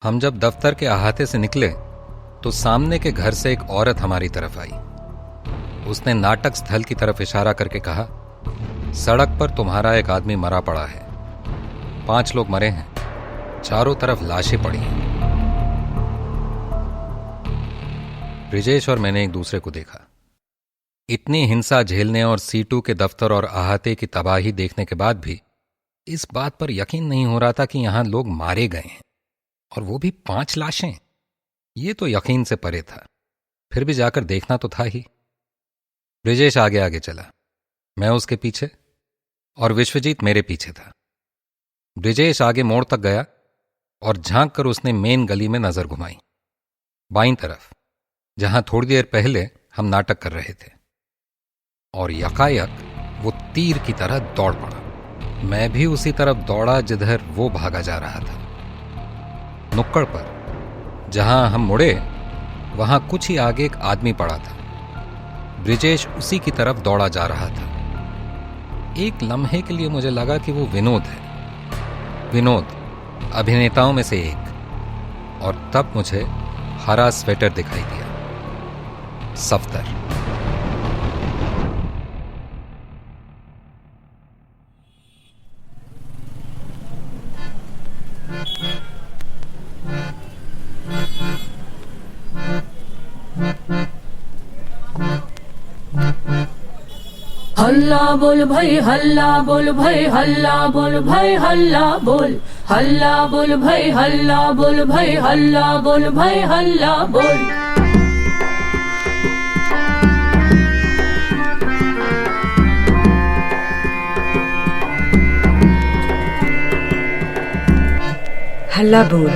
हम जब दफ्तर के अहाते से निकले तो सामने के घर से एक औरत हमारी तरफ आई। उसने नाटक स्थल की तरफ इशारा करके कहा, सड़क पर तुम्हारा एक आदमी मरा पड़ा है। 5 लोग मरे हैं, चारों तरफ लाशें पड़ी हैं। ब्रिजेश और मैंने एक दूसरे को देखा। इतनी हिंसा झेलने और C2 के दफ्तर और अहाते की तबाही देखने के बाद भी इस बात पर यकीन नहीं हो रहा था कि यहां लोग मारे गए हैं, और वो भी 5 लाशें। ये तो यकीन से परे था, फिर भी जाकर देखना तो था ही। ब्रिजेश आगे आगे चला, मैं उसके पीछे और विश्वजीत मेरे पीछे था। ब्रिजेश आगे मोड़ तक गया और झांक कर उसने मेन गली में नजर घुमाई, बाईं तरफ, जहां थोड़ी देर पहले हम नाटक कर रहे थे। और यकायक वो तीर की तरह दौड़ पड़ा। मैं भी उसी तरफ दौड़ा जिधर वो भागा जा रहा था। नुक्कड़ पर जहां हम मुड़े वहां कुछ ही आगे एक आदमी पड़ा था। ब्रिजेश उसी की तरफ दौड़ा जा रहा था। एक लम्हे के लिए मुझे लगा कि वो विनोद है, विनोद, अभिनेताओं में से एक। और तब मुझे हरा स्वेटर दिखाई दिया, सफ्दर। हल्ला बोल भाई हल्ला बोल भाई हल्ला बोल भाई हल्ला बोल, हल्ला बोल भाई हल्ला बोल भाई हल्ला बोल भाई हल्ला बोल। हल्ला बोल,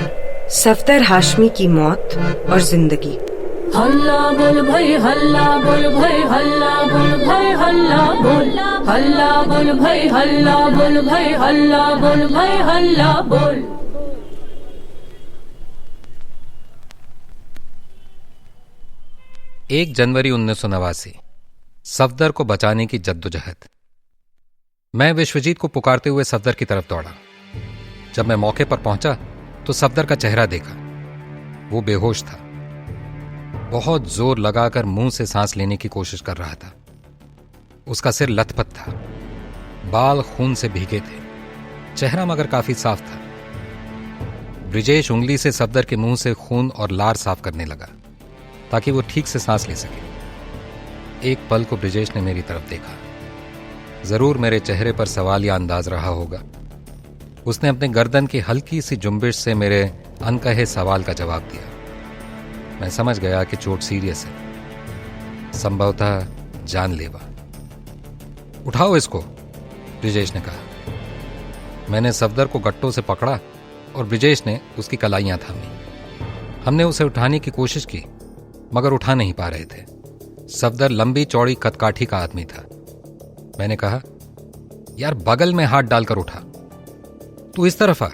सफ्दर हाशमी की मौत और जिंदगी। हल्ला बोल भाई हल्ला बोल भाई हल्ला बोल भाई हल्ला बोल, हल्ला बोल भाई हल्ला बोल भाई हल्ला बोल भाई हल्ला बोल। 1 जनवरी 1989, सफदर को बचाने की जद्दोजहद। मैं विश्वजीत को पुकारते हुए सफदर की तरफ दौड़ा। जब मैं मौके पर पहुंचा तो सफदर का चेहरा देखा। वो बेहोश था, बहुत जोर लगाकर मुंह से सांस लेने की कोशिश कर रहा था। उसका सिर लथपथ था, बाल खून से भीगे थे, चेहरा मगर काफी साफ था। ब्रिजेश उंगली से सफदर के मुंह से खून और लार साफ करने लगा ताकि वो ठीक से सांस ले सके। एक पल को ब्रिजेश ने मेरी तरफ देखा। जरूर मेरे चेहरे पर सवाल या अंदाज रहा होगा। उसने अपने गर्दन की हल्की सी जुम्बिश से मेरे अनकहे सवाल का जवाब दिया। मैं समझ गया कि चोट सीरियस है, संभवतः जानलेवा। उठाओ इसको, ब्रिजेश ने कहा। मैंने सफदर को गट्टों से पकड़ा और ब्रिजेश ने उसकी कलाइयां थामी। हमने उसे उठाने की कोशिश की मगर उठा नहीं पा रहे थे। सफदर लंबी चौड़ी कदकाठी का आदमी था। मैंने कहा, यार बगल में हाथ डालकर उठा। तू इस तरफ आ,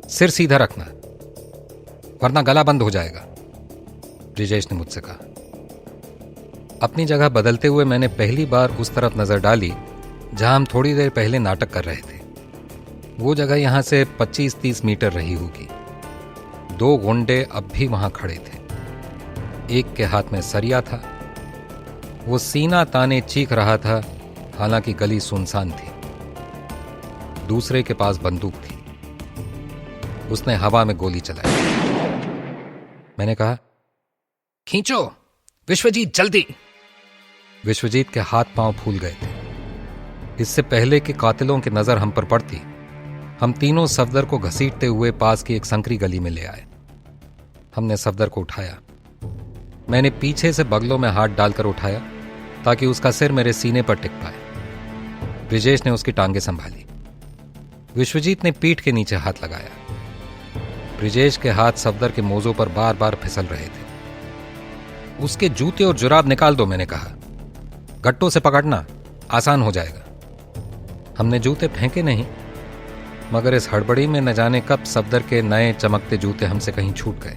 सिर सीधा रखना वरना गला बंद हो जाएगा, ब्रिजेश ने मुझसे कहा। अपनी जगह बदलते हुए मैंने पहली बार उस तरफ नजर डाली जहां हम थोड़ी देर पहले नाटक कर रहे थे। वो जगह यहां से 25-30 मीटर रही होगी। 2 गुंडे अब भी वहां खड़े थे। एक के हाथ में सरिया था। वो सीना ताने चीख रहा था, हालांकि गली सुनसान थी। दूसरे के पास बंदूक थी। उसने हवा में गोली चलाई। मैंने कहा, खींचो विश्वजीत, जल्दी। विश्वजीत के हाथ पांव फूल गए थे। इससे पहले कि कातिलों की नजर हम पर पड़ती, हम तीनों सफदर को घसीटते हुए पास की एक संकरी गली में ले आए। हमने सफदर को उठाया। मैंने पीछे से बगलों में हाथ डालकर उठाया ताकि उसका सिर मेरे सीने पर टिक पाए। ब्रिजेश ने उसकी टांगे संभाली। विश्वजीत ने पीठ के नीचे हाथ लगाया। ब्रिजेश के हाथ सफदर के मोजों पर बार बार फिसल रहे थे। उसके जूते और जुराब निकाल दो, मैंने कहा। गट्टों से पकड़ना आसान हो जाएगा। हमने जूते फेंके नहीं, मगर इस हड़बड़ी में न जाने कब सफदर के नए चमकते जूते हमसे कहीं छूट गए।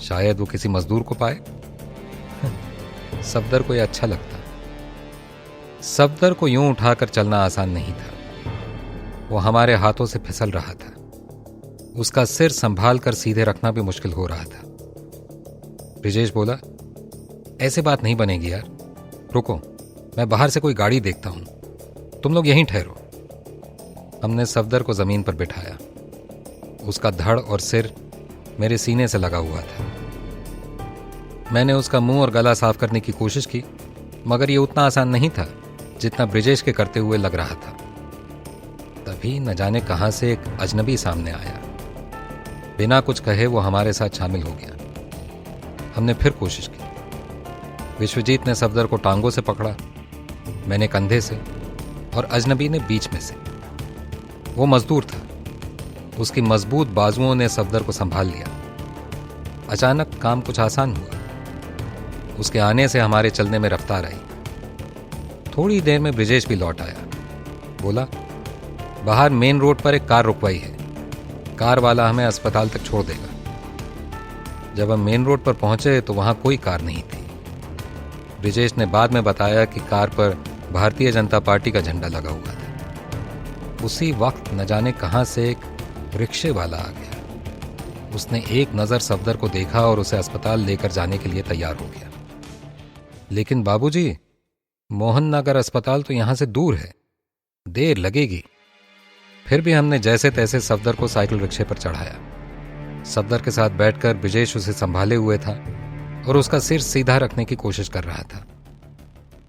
शायद वो किसी मजदूर को पाए। सफदर को यह अच्छा लगता। सफदर को यूं उठाकर चलना आसान नहीं था। वो हमारे हाथों से फिसल रहा था। उसका सिर संभाल कर सीधे रखना भी मुश्किल हो रहा था। ब्रिजेश बोला, ऐसे बात नहीं बनेगी यार, रुको, मैं बाहर से कोई गाड़ी देखता हूं, तुम लोग यहीं ठहरो। हमने सफदर को जमीन पर बिठाया। उसका धड़ और सिर मेरे सीने से लगा हुआ था। मैंने उसका मुंह और गला साफ करने की कोशिश की, मगर यह उतना आसान नहीं था जितना ब्रिजेश के करते हुए लग रहा था। तभी न जाने कहां से एक अजनबी सामने आया। बिना कुछ कहे वो हमारे साथ शामिल हो गया। हमने फिर कोशिश की। विश्वजीत ने सफदर को टांगों से पकड़ा, मैंने कंधे से और अजनबी ने बीच में से। वो मजदूर था, उसकी मजबूत बाजुओं ने सफदर को संभाल लिया। अचानक काम कुछ आसान हुआ। उसके आने से हमारे चलने में रफ्तार आई। थोड़ी देर में ब्रिजेश भी लौट आया। बोला, बाहर मेन रोड पर एक कार रुकवाई है, कार वाला हमें अस्पताल तक छोड़ देगा। जब हम मेन रोड पर पहुंचे तो वहां कोई कार नहीं थी। ब्रिजेश ने बाद में बताया कि कार पर भारतीय जनता पार्टी का झंडा लगा हुआ था। उसी वक्त न जाने कहां से एक रिक्शे वाला आ गया। उसने एक नजर सफदर को देखा और उसे अस्पताल लेकर जाने के लिए तैयार हो गया। लेकिन बाबूजी, मोहन नगर अस्पताल तो यहां से दूर है, देर लगेगी। फिर भी हमने जैसे तैसे सफदर को साइकिल रिक्शे पर चढ़ाया। सफदर के साथ बैठकर ब्रिजेश उसे संभाले हुए था और उसका सिर सीधा रखने की कोशिश कर रहा था।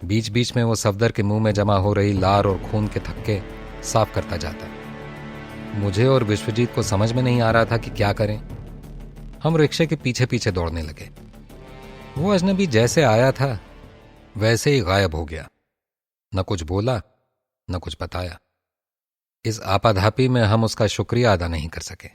बीच बीच में वो सफदर के मुंह में जमा हो रही लार और खून के थक्के साफ करता जाता। मुझे और विश्वजीत को समझ में नहीं आ रहा था कि क्या करें। हम रिक्शे के पीछे पीछे दौड़ने लगे। वो अजनबी जैसे आया था वैसे ही गायब हो गया। न कुछ बोला, न कुछ बताया। इस आपाधापी में हम उसका शुक्रिया अदा नहीं कर सके।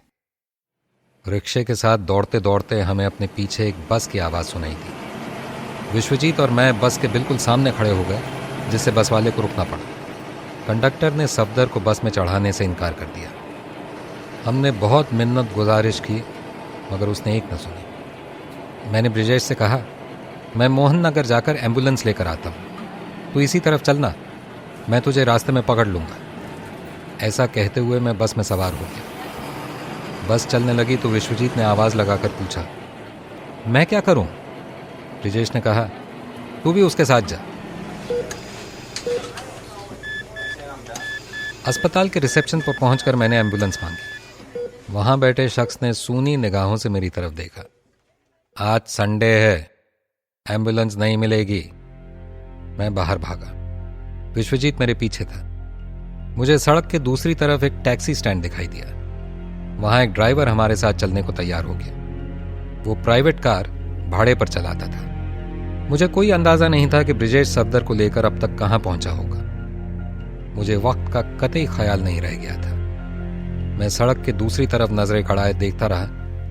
रिक्शे के साथ दौड़ते दौड़ते हमें अपने पीछे एक बस की आवाज़ सुनाई दी। विश्वजीत और मैं बस के बिल्कुल सामने खड़े हो गए, जिससे बस वाले को रुकना पड़ा। कंडक्टर ने सफदर को बस में चढ़ाने से इनकार कर दिया। हमने बहुत मिन्नत गुजारिश की, मगर उसने एक न सुनी। मैंने ब्रिजेश से कहा, मैं मोहन नगर जाकर एम्बुलेंस लेकर आता हूँ, तू इसी तरफ चलना, मैं तुझे रास्ते में पकड़ लूँगा। ऐसा कहते हुए मैं बस में सवार हो गया। बस चलने लगी तो विश्वजीत ने आवाज़ लगाकर पूछा, मैं क्या करूं? ब्रिजेश ने कहा, तू भी उसके साथ जा। अस्पताल के रिसेप्शन पर पहुंचकर मैंने एम्बुलेंस मांगी। वहां बैठे शख्स ने सूनी निगाहों से मेरी तरफ देखा। आज संडे है, एम्बुलेंस नहीं मिलेगी। मैं बाहर भागा। विश्वजीत मेरे पीछे था। मुझे सड़क के दूसरी तरफ एक टैक्सी स्टैंड दिखाई दिया। वहां एक ड्राइवर हमारे साथ चलने को तैयार हो गया। वो प्राइवेट कार भाड़े पर चलाता था। मुझे कोई अंदाजा नहीं था कि ब्रिजेश सफदर को लेकर अब तक कहां पहुंचा होगा। मुझे वक्त का कतई ख्याल नहीं रह गया था। मैं सड़क के दूसरी तरफ नजरें गड़ाए देखता रहा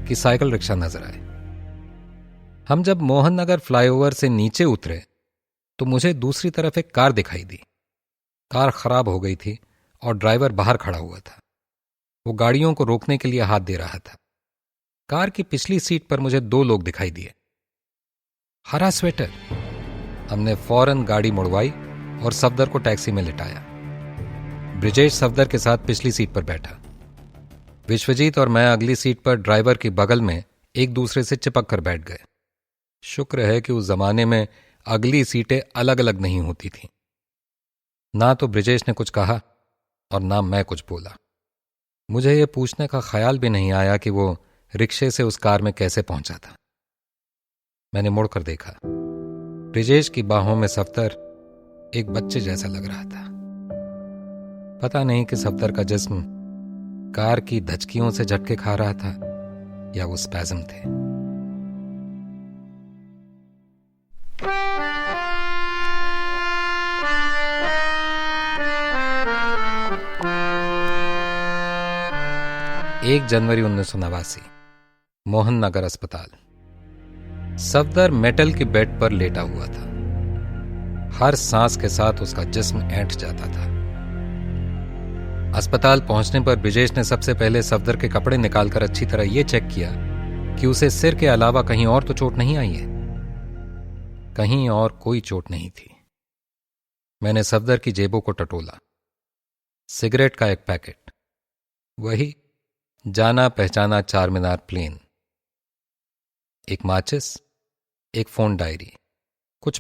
कि साइकिल रिक्शा नजर आए। हम जब मोहन नगर फ्लाईओवर से नीचे उतरे तो मुझे दूसरी तरफ एक कार दिखाई दी। कार खराब हो गई थी और ड्राइवर बाहर खड़ा हुआ था। वो गाड़ियों को रोकने के लिए हाथ दे रहा था। कार की पिछली सीट पर मुझे 2 लोग दिखाई दिए। हरा स्वेटर। हमने फौरन गाड़ी मुड़वाई और सफदर को टैक्सी में लिटाया। ब्रिजेश सफदर के साथ पिछली सीट पर बैठा। विश्वजीत और मैं अगली सीट पर ड्राइवर के बगल में एक दूसरे से चिपक कर बैठ गए। शुक्र है कि उस जमाने में अगली सीटें अलग अलग नहीं होती थीं। ना तो ब्रिजेश ने कुछ कहा और ना मैं कुछ बोला। मुझे यह पूछने का ख्याल भी नहीं आया कि वो रिक्शे से उस कार में कैसे पहुंचा था। मैंने मुड़कर देखा। ब्रिजेश की बाहों में सफदर एक बच्चे जैसा लग रहा था। पता नहीं कि सफदर का जिस्म कार की धचकियों से झटके खा रहा था या वो स्पैज़म थे। एक जनवरी 1989, मोहन नगर अस्पताल। सफदर मेटल के बेड पर लेटा हुआ था। हर सांस के साथ उसका जिस्म ऐंठ जाता था। अस्पताल पहुंचने पर ब्रिजेश ने सबसे पहले सफदर के कपड़े निकालकर अच्छी तरह यह चेक किया कि उसे सिर के अलावा कहीं और तो चोट नहीं आई है। कहीं और कोई चोट नहीं थी। मैंने सफदर की जेबों को टटोला। सिगरेट का एक पैकेट, वही जाना पहचाना चार मीनार प्लेन, एक माचिस, एक फोन डायरी, कुछ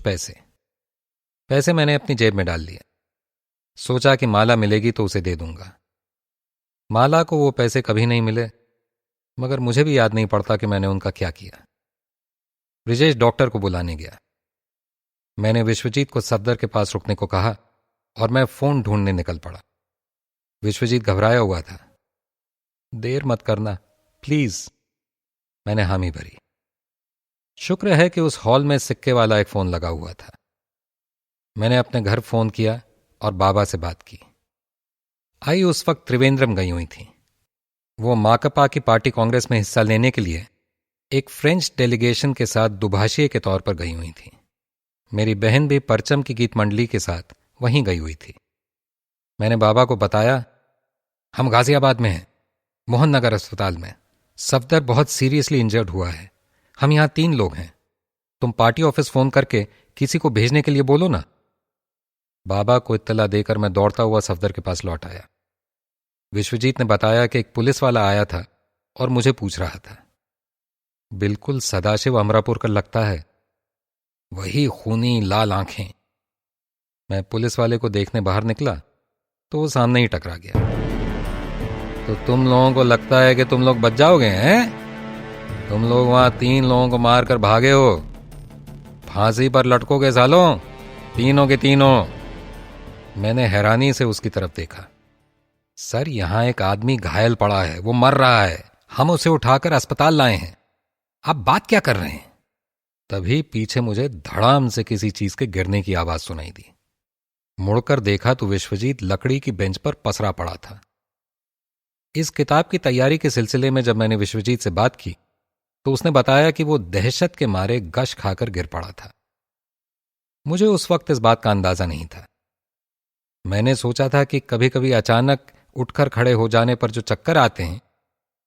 पैसे मैंने अपनी जेब में डाल लिए। सोचा कि माला मिलेगी तो उसे दे दूंगा। माला को वो पैसे कभी नहीं मिले, मगर मुझे भी याद नहीं पड़ता कि मैंने उनका क्या किया। ब्रिजेश डॉक्टर को बुलाने गया। मैंने विश्वजीत को सफदर के पास रुकने को कहा और मैं फोन ढूंढने निकल पड़ा। विश्वजीत घबराया हुआ था। देर मत करना प्लीज, मैंने हामी भरी। शुक्र है कि उस हॉल में सिक्के वाला एक फोन लगा हुआ था। मैंने अपने घर फोन किया और बाबा से बात की। आई उस वक्त त्रिवेंद्रम गई हुई थी। वो माकपा की पार्टी कांग्रेस में हिस्सा लेने के लिए एक फ्रेंच डेलीगेशन के साथ दुभाषिए के तौर पर गई हुई थी। मेरी बहन भी परचम की गीत मंडली के साथ वहीं गई हुई थी। मैंने बाबा को बताया, हम गाजियाबाद में हैं, मोहन नगर अस्पताल में। सफदर बहुत सीरियसली इंजर्ड हुआ है। हम यहां 3 लोग हैं। तुम पार्टी ऑफिस फोन करके किसी को भेजने के लिए बोलो ना। बाबा को इत्तला देकर मैं दौड़ता हुआ सफदर के पास लौट आया। विश्वजीत ने बताया कि एक पुलिस वाला आया था और मुझे पूछ रहा था। बिल्कुल सदाशिव अमरापुर का लगता है, वही खूनी लाल आंखें। मैं पुलिस वाले को देखने बाहर निकला तो वो सामने ही टकरा गया। तो तुम लोगों को लगता है कि तुम लोग बच जाओगे हैं? तुम लोग वहां 3 लोगों को मारकर भागे हो, फांसी पर लटकोगे सालों, तीनों के तीनों। मैंने हैरानी से उसकी तरफ देखा। सर, यहां एक आदमी घायल पड़ा है, वो मर रहा है, हम उसे उठाकर अस्पताल लाए हैं। आप बात क्या कर रहे हैं? तभी पीछे मुझे धड़ाम से किसी चीज के गिरने की आवाज सुनाई दी। मुड़कर देखा तो विश्वजीत लकड़ी की बेंच पर पसरा पड़ा था। इस किताब की तैयारी के सिलसिले में जब मैंने विश्वजीत से बात की तो उसने बताया कि वो दहशत के मारे गश खाकर गिर पड़ा था। मुझे उस वक्त इस बात का अंदाजा नहीं था। मैंने सोचा था कि कभी कभी अचानक उठकर खड़े हो जाने पर जो चक्कर आते हैं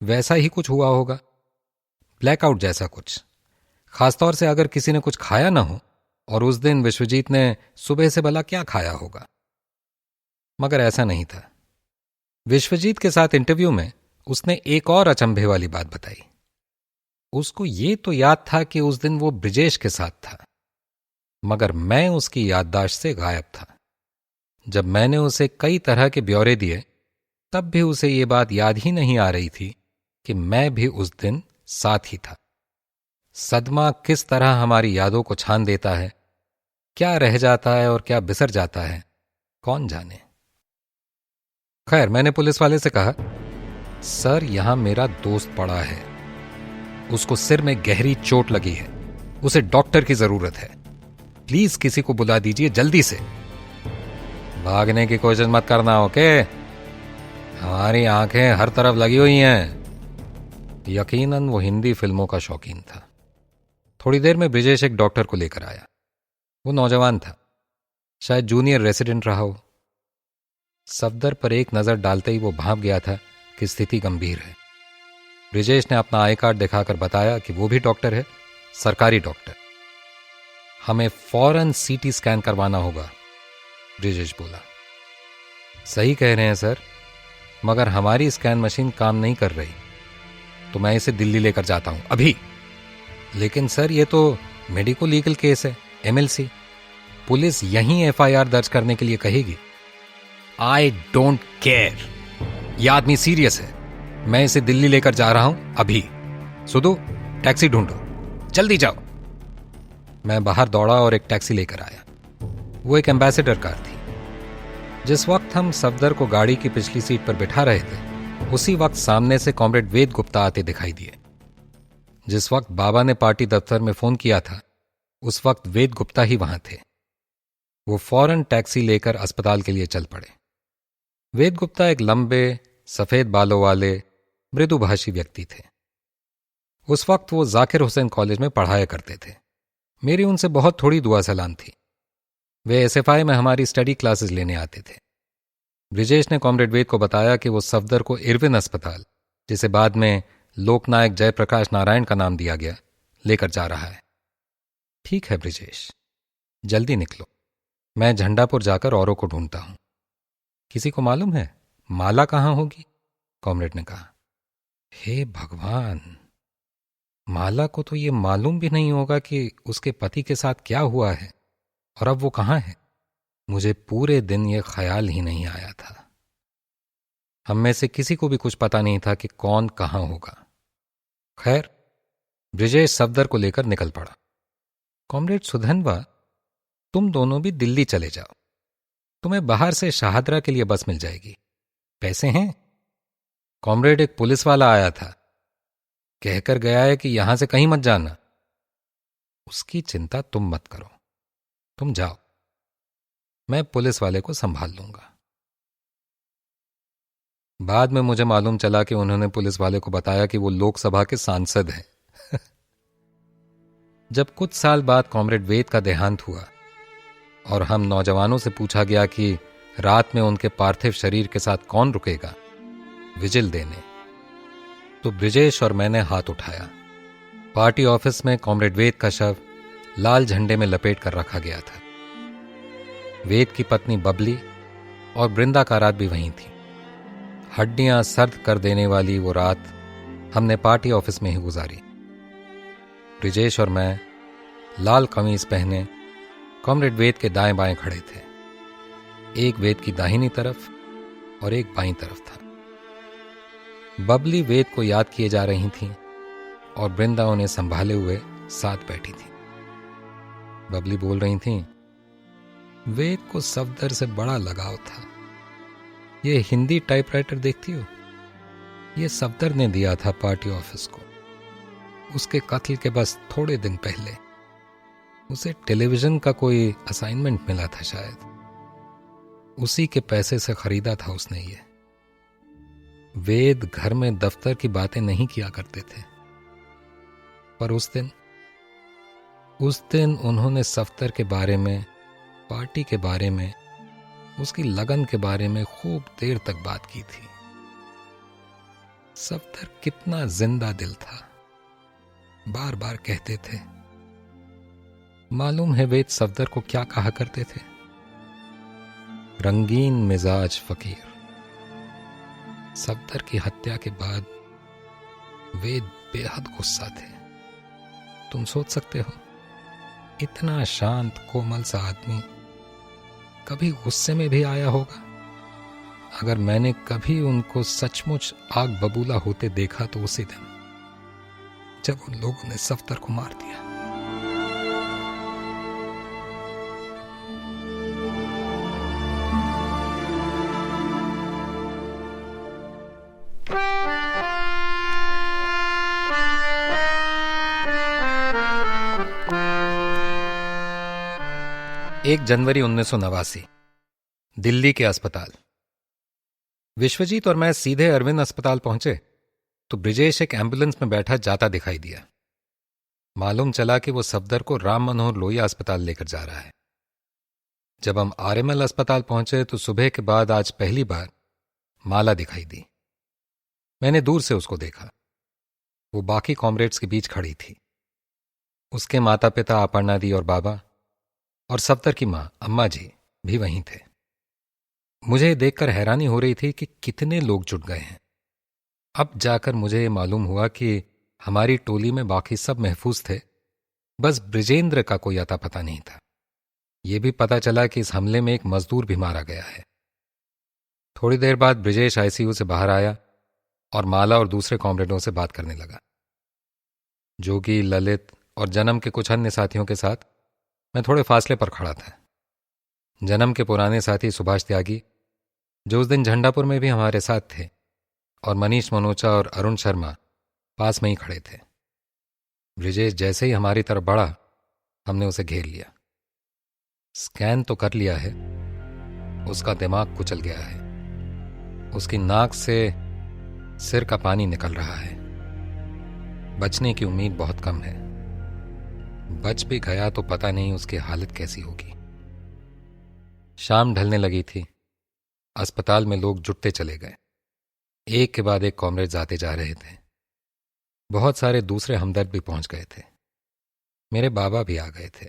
वैसा ही कुछ हुआ होगा, ब्लैकआउट जैसा कुछ। खासतौर से अगर किसी ने कुछ खाया ना हो, और उस दिन विश्वजीत ने सुबह से भला क्या खाया होगा। मगर ऐसा नहीं था। विश्वजीत के साथ इंटरव्यू में उसने एक और अचंभे वाली बात बताई। उसको ये तो याद था कि उस दिन वो ब्रिजेश के साथ था, मगर मैं उसकी याददाश्त से गायब था। जब मैंने उसे कई तरह के ब्यौरे दिए तब भी उसे ये बात याद ही नहीं आ रही थी कि मैं भी उस दिन साथ ही था। सदमा किस तरह हमारी यादों को छान देता है, क्या रह जाता है और क्या बिसर जाता है, कौन जाने। खैर, मैंने पुलिस वाले से कहा, सर, यहां मेरा दोस्त पड़ा है, उसको सिर में गहरी चोट लगी है, उसे डॉक्टर की जरूरत है, प्लीज किसी को बुला दीजिए जल्दी से। भागने की कोशिश मत करना, ओके? हमारी आंखें हर तरफ लगी हुई हैं। यकीनन वो हिंदी फिल्मों का शौकीन था। थोड़ी देर में ब्रिजेश एक डॉक्टर को लेकर आया। वो नौजवान था, शायद जूनियर रेसिडेंट रहा हो। सफदर पर एक नजर डालते ही वो भांप गया था कि स्थिति गंभीर है। ब्रिजेश ने अपना आई कार्ड दिखाकर बताया कि वो भी डॉक्टर है, सरकारी डॉक्टर। हमें फौरन सीटी स्कैन करवाना होगा, ब्रिजेश बोला। सही कह रहे हैं सर, मगर हमारी स्कैन मशीन काम नहीं कर रही, तो मैं इसे दिल्ली लेकर जाता हूं अभी। लेकिन सर, ये तो मेडिको लीगल केस है, एमएलसी। पुलिस यहीं एफआईआर दर्ज करने के लिए कहेगी। आई डोंट केयर, यह आदमी सीरियस है। मैं इसे दिल्ली लेकर जा रहा हूं अभी। सुधू, टैक्सी ढूंढो, जल्दी जाओ। मैं बाहर दौड़ा और एक टैक्सी लेकर आया। वो एक एम्बेसडर कार थी। जिस वक्त हम सफदर को गाड़ी की पिछली सीट पर बिठा रहे थे, उसी वक्त सामने से कॉमरेड वेद गुप्ता आते दिखाई दिए। जिस वक्त बाबा ने पार्टी दफ्तर में फोन किया था, उस वक्त वेद गुप्ता ही वहां थे। वो फौरन टैक्सी लेकर अस्पताल के लिए चल पड़े। वेद गुप्ता एक लंबे सफेद बालों वाले मृदुभाषी व्यक्ति थे। उस वक्त वो जाकिर हुसैन कॉलेज में पढ़ाया करते थे। मेरी उनसे बहुत थोड़ी दुआ सलाम थी। वे एसएफआई में हमारी स्टडी क्लासेस लेने आते थे। ब्रिजेश ने कॉमरेड वेद को बताया कि वो सफदर को इरविन अस्पताल, जिसे बाद में लोकनायक जयप्रकाश नारायण का नाम दिया गया, लेकर जा रहा है। ठीक है ब्रिजेश, जल्दी निकलो, मैं झंडापुर जाकर औरों को ढूंढता हूं। किसी को मालूम है माला कहां होगी? कॉमरेड ने कहा। हे भगवान, माला को तो ये मालूम भी नहीं होगा कि उसके पति के साथ क्या हुआ है और अब वो कहाँ है। मुझे पूरे दिन ये ख्याल ही नहीं आया था। हम में से किसी को भी कुछ पता नहीं था कि कौन कहाँ होगा। खैर, ब्रिजेश सफदर को लेकर निकल पड़ा। कॉमरेड सुधनवा, तुम दोनों भी दिल्ली चले जाओ, तुम्हें बाहर से शाहदरा के लिए बस मिल जाएगी, पैसे हैं। कॉमरेड, एक पुलिस वाला आया था, कहकर गया है कि यहां से कहीं मत जाना। उसकी चिंता तुम मत करो, तुम जाओ, मैं पुलिस वाले को संभाल लूंगा। बाद में मुझे मालूम चला कि उन्होंने पुलिस वाले को बताया कि वो लोकसभा के सांसद हैं। जब कुछ साल बाद कॉमरेड वेद का देहांत हुआ और हम नौजवानों से पूछा गया कि रात में उनके पार्थिव शरीर के साथ कौन रुकेगा विजिल देने, तो ब्रिजेश और मैंने हाथ उठाया। पार्टी ऑफिस में कॉमरेड वेद का शव लाल झंडे में लपेट कर रखा गया था। वेद की पत्नी बबली और बृंदा का रात भी वहीं थी। हड्डियां सर्द कर देने वाली वो रात हमने पार्टी ऑफिस में ही गुजारी। ब्रिजेश और मैं लाल कमीज पहने कॉमरेड वेद के दाएं बाएं खड़े थे। एक वेद की दाहिनी तरफ और एक बाईं तरफ था। बबली वेद को याद किए जा रही थीं और बृंदा उन्हें संभाले हुए साथ बैठी थी। बबली बोल रही थीं, वेद को सफदर से बड़ा लगाव था। ये हिंदी टाइपराइटर देखती हो, ये सफदर ने दिया था पार्टी ऑफिस को। उसके कत्ल के बस थोड़े दिन पहले उसे टेलीविजन का कोई असाइनमेंट मिला था, शायद उसी के पैसे से खरीदा था उसने ये। वेद घर में दफ्तर की बातें नहीं किया करते थे, पर उस दिन उन्होंने सफदर के बारे में, पार्टी के बारे में, उसकी लगन के बारे में खूब देर तक बात की थी। सफदर कितना जिंदा दिल था, बार बार कहते थे। मालूम है वेद सफदर को क्या कहा करते थे? रंगीन मिजाज फकीर। सफदर की हत्या के बाद वेद बेहद गुस्सा थे। तुम सोच सकते हो, इतना शांत कोमल सा आदमी कभी गुस्से में भी आया होगा? अगर मैंने कभी उनको सचमुच आग बबूला होते देखा तो उसी दिन, जब उन लोगों ने सफदर को मार दिया। एक जनवरी 1989, दिल्ली के अस्पताल। विश्वजीत और मैं सीधे अरविंद अस्पताल पहुंचे तो ब्रिजेश एक एम्बुलेंस में बैठा जाता दिखाई दिया। मालूम चला कि वो सफदर को राम मनोहर लोहिया अस्पताल लेकर जा रहा है। जब हम आरएमएल अस्पताल पहुंचे तो सुबह के बाद आज पहली बार माला दिखाई दी। मैंने दूर से उसको देखा। वो बाकी कॉमरेड्स के बीच खड़ी थी। उसके माता पिता अपर्णा दी और बाबा और सफदर की मां अम्मा जी भी वहीं थे। मुझे देखकर हैरानी हो रही थी कि कितने लोग जुट गए हैं। अब जाकर मुझे ये मालूम हुआ कि हमारी टोली में बाकी सब महफूज थे, बस ब्रिजेंद्र का कोई अता पता नहीं था। यह भी पता चला कि इस हमले में एक मजदूर भी मारा गया है। थोड़ी देर बाद ब्रिजेश आईसीयू से बाहर आया और माला और दूसरे कॉमरेडों से बात करने लगा। जोगी, ललित और जन्म के कुछ अन्य साथियों के साथ मैं थोड़े फासले पर खड़ा था। जन्म के पुराने साथी सुभाष त्यागी, जो उस दिन झंडापुर में भी हमारे साथ थे, और मनीष मनोचा और अरुण शर्मा पास में ही खड़े थे। ब्रिजेश जैसे ही हमारी तरफ बढ़ा, हमने उसे घेर लिया। स्कैन तो कर लिया है, उसका दिमाग कुचल गया है। उसकी नाक से सिर का पानी निकल रहा है। बचने की उम्मीद बहुत कम है। बच भी गया तो पता नहीं उसकी हालत कैसी होगी। शाम ढलने लगी थी। अस्पताल में लोग जुटते चले गए। एक के बाद एक कॉमरेड्स आते जा रहे थे। बहुत सारे दूसरे हमदर्द भी पहुंच गए थे। मेरे बाबा भी आ गए थे।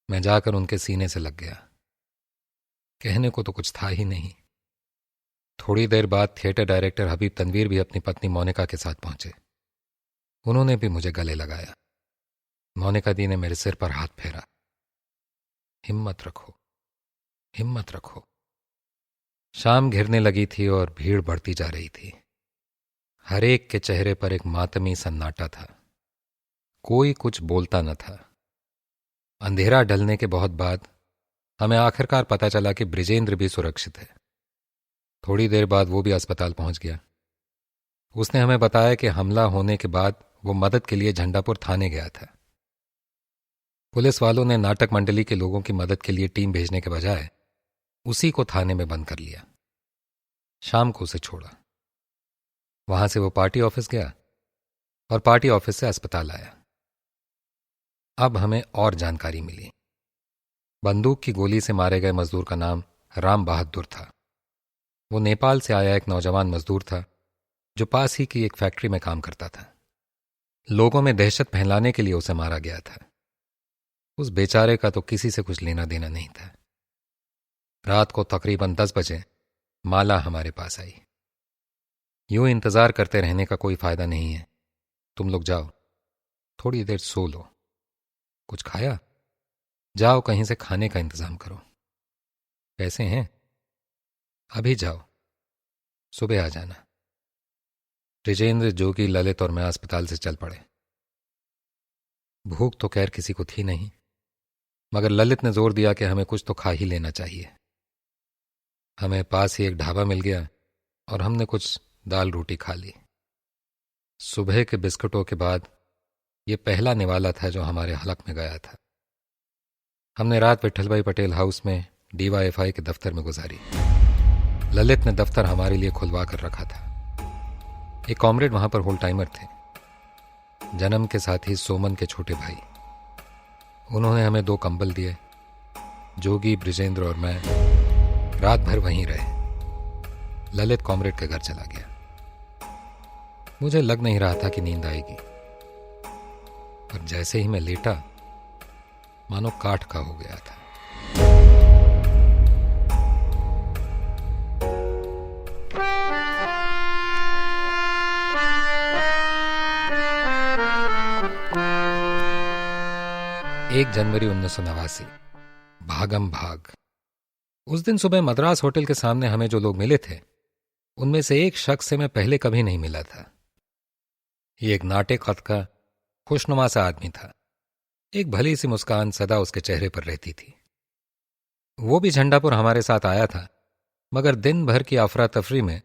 मैं जाकर उनके सीने से लग गया। कहने को तो कुछ था ही नहीं। थोड़ी देर बाद थिएटर डायरेक्टर हबीब तनवीर भी अपनी पत्नी मोनिका के साथ पहुंचे। उन्होंने भी मुझे गले लगाया। मोनिका दी ने मेरे सिर पर हाथ फेरा। हिम्मत रखो, हिम्मत रखो। शाम घिरने लगी थी और भीड़ बढ़ती जा रही थी। हर एक के चेहरे पर एक मातमी सन्नाटा था। कोई कुछ बोलता न था। अंधेरा ढलने के बहुत बाद हमें आखिरकार पता चला कि बृजेंद्र भी सुरक्षित है। थोड़ी देर बाद वो भी अस्पताल पहुंच गया। उसने हमें बताया कि हमला होने के बाद वो मदद के लिए झंडापुर थाने गया था। पुलिस वालों ने नाटक मंडली के लोगों की मदद के लिए टीम भेजने के बजाय उसी को थाने में बंद कर लिया। शाम को उसे छोड़ा। वहां से वो पार्टी ऑफिस गया और पार्टी ऑफिस से अस्पताल आया। अब हमें और जानकारी मिली। बंदूक की गोली से मारे गए मजदूर का नाम राम बहादुर था। वो नेपाल से आया एक नौजवान मजदूर था जो पास ही की एक फैक्ट्री में काम करता था। लोगों में दहशत फैलाने के लिए उसे मारा गया था। उस बेचारे का तो किसी से कुछ लेना देना नहीं था। रात को तकरीबन 10 बजे माला हमारे पास आई। यूं इंतजार करते रहने का कोई फायदा नहीं है, तुम लोग जाओ, थोड़ी देर सो लो। कुछ खाया? जाओ कहीं से खाने का इंतजाम करो। कैसे हैं? अभी जाओ, सुबह आ जाना। बृजेंद्र, जोगी, ललित और मैं अस्पताल से चल पड़े। भूख तो खैर किसी को थी नहीं, मगर ललित ने जोर दिया कि हमें कुछ तो खा ही लेना चाहिए। हमें पास ही एक ढाबा मिल गया और हमने कुछ दाल रोटी खा ली। सुबह के बिस्कुटों के बाद ये पहला निवाला था जो हमारे हलक में गया था। हमने रात विट्ठल भाई पटेल हाउस में DYFI के दफ्तर में गुजारी। ललित ने दफ्तर हमारे लिए खुलवा कर रखा था। एक कॉमरेड वहां पर होल टाइमर थे, जन्म के साथ ही सोमन के छोटे भाई। उन्होंने हमें 2 कंबल दिए। जोगी, बृजेंद्र और मैं रात भर वहीं रहे। ललित कॉमरेड के घर चला गया। मुझे लग नहीं रहा था कि नींद आएगी, पर जैसे ही मैं लेटा मानो काठ का हो गया था। एक जनवरी 1989, भागम भाग। उस दिन सुबह मद्रास होटल के सामने हमें जो लोग मिले थे उनमें से एक शख्स से मैं पहले कभी नहीं मिला था। ये एक नाटे कद का खुशनुमा सा आदमी था। एक भली सी मुस्कान सदा उसके चेहरे पर रहती थी। वो भी झंडापुर हमारे साथ आया था, मगर दिन भर की अफरा तफरी में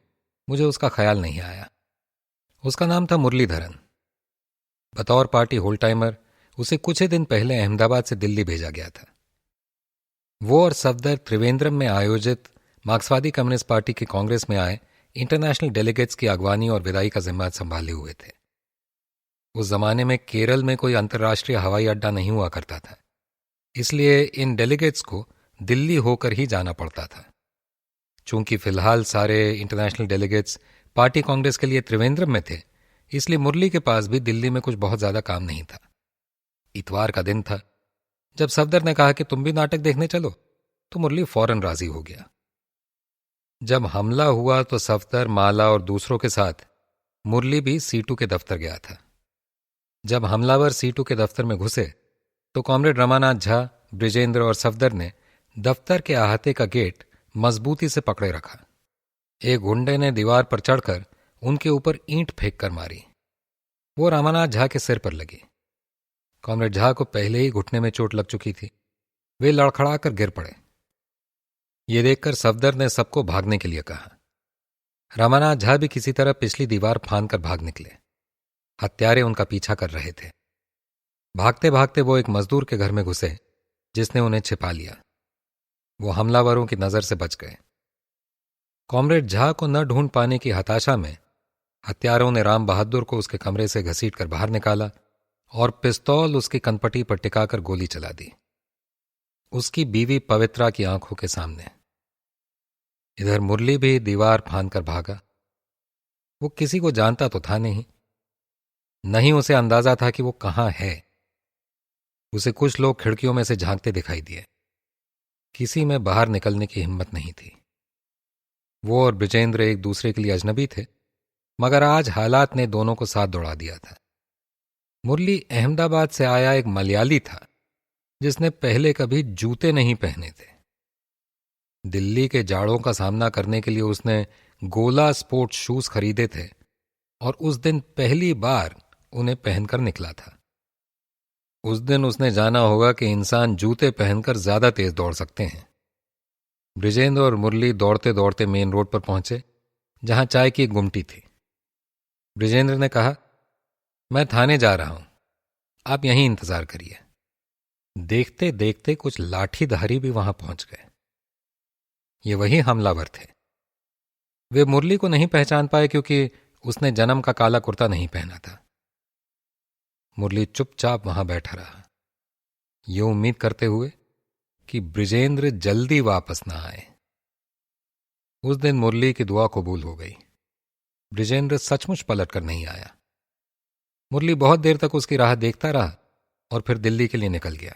मुझे उसका ख्याल नहीं आया। उसका नाम था मुरलीधरन। बतौर पार्टी होल टाइमर उसे कुछ ही दिन पहले अहमदाबाद से दिल्ली भेजा गया था। वो और सफदर त्रिवेंद्रम में आयोजित मार्क्सवादी कम्युनिस्ट पार्टी के कांग्रेस में आए इंटरनेशनल डेलीगेट्स की अगवानी और विदाई का जिम्मा संभाले हुए थे। उस जमाने में केरल में कोई अंतर्राष्ट्रीय हवाई अड्डा नहीं हुआ करता था, इसलिए इन डेलीगेट्स को दिल्ली होकर ही जाना पड़ता था। चूंकि फिलहाल सारे इंटरनेशनल डेलीगेट्स पार्टी कांग्रेस के लिए त्रिवेंद्रम में थे, इसलिए मुरली के पास भी दिल्ली में कुछ बहुत ज्यादा काम नहीं था। इतवार का दिन था। जब सफदर ने कहा कि तुम भी नाटक देखने चलो, तो मुरली फौरन राजी हो गया। जब हमला हुआ तो सफदर, माला और दूसरों के साथ मुरली भी सीटू के दफ्तर गया था। जब हमलावर सीटू के दफ्तर में घुसे तो कॉमरेड रमानाथ झा, बृजेंद्र और सफदर ने दफ्तर के अहाते का गेट मजबूती से पकड़े रखा। एक गुंडे ने दीवार पर चढ़कर उनके ऊपर ईंट फेंक कर मारी। वो रामानाथ झा के सिर पर लगी। कॉमरेड झा को पहले ही घुटने में चोट लग चुकी थी। वे लड़खड़ाकर गिर पड़े। ये देखकर सफदर ने सबको भागने के लिए कहा। रामानाथ झा भी किसी तरह पिछली दीवार फांद कर भाग निकले। हत्यारे उनका पीछा कर रहे थे। भागते भागते वो एक मजदूर के घर में घुसे, जिसने उन्हें छिपा लिया। वो हमलावरों की नजर से बच गए। कॉमरेड झा को न ढूंढ पाने की हताशा में हत्यारों ने राम बहादुर को उसके कमरे से घसीट कर बाहर निकाला और पिस्तौल उसकी कनपटी पर टिकाकर गोली चला दी, उसकी बीवी पवित्रा की आंखों के सामने। इधर मुरली भी दीवार फांद कर भागा। वो किसी को जानता तो था नहीं उसे अंदाजा था कि वो कहां है। उसे कुछ लोग खिड़कियों में से झांकते दिखाई दिए। किसी में बाहर निकलने की हिम्मत नहीं थी। वो और बृजेंद्र एक दूसरे के लिए अजनबी थे, मगर आज हालात ने दोनों को साथ दौड़ा दिया था। मुरली अहमदाबाद से आया एक मलयाली था जिसने पहले कभी जूते नहीं पहने थे। दिल्ली के जाड़ों का सामना करने के लिए उसने गोला स्पोर्ट्स शूज खरीदे थे और उस दिन पहली बार उन्हें पहनकर निकला था। उस दिन उसने जाना होगा कि इंसान जूते पहनकर ज्यादा तेज दौड़ सकते हैं। बृजेंद्र और मुरली दौड़ते दौड़ते मेन रोड पर पहुंचे जहां चाय की एक गुमटी थी। बृजेंद्र ने कहा, मैं थाने जा रहा हूं, आप यहीं इंतजार करिए। देखते देखते कुछ लाठीधारी भी वहां पहुंच गए। ये वही हमलावर थे। वे मुरली को नहीं पहचान पाए क्योंकि उसने जन्म का काला कुर्ता नहीं पहना था। मुरली चुपचाप वहां बैठा रहा, ये उम्मीद करते हुए कि बृजेंद्र जल्दी वापस ना आए। उस दिन मुरली की दुआ कबूल हो गई। बृजेंद्र सचमुच पलट कर नहीं आया। मुरली बहुत देर तक उसकी राह देखता रहा और फिर दिल्ली के लिए निकल गया।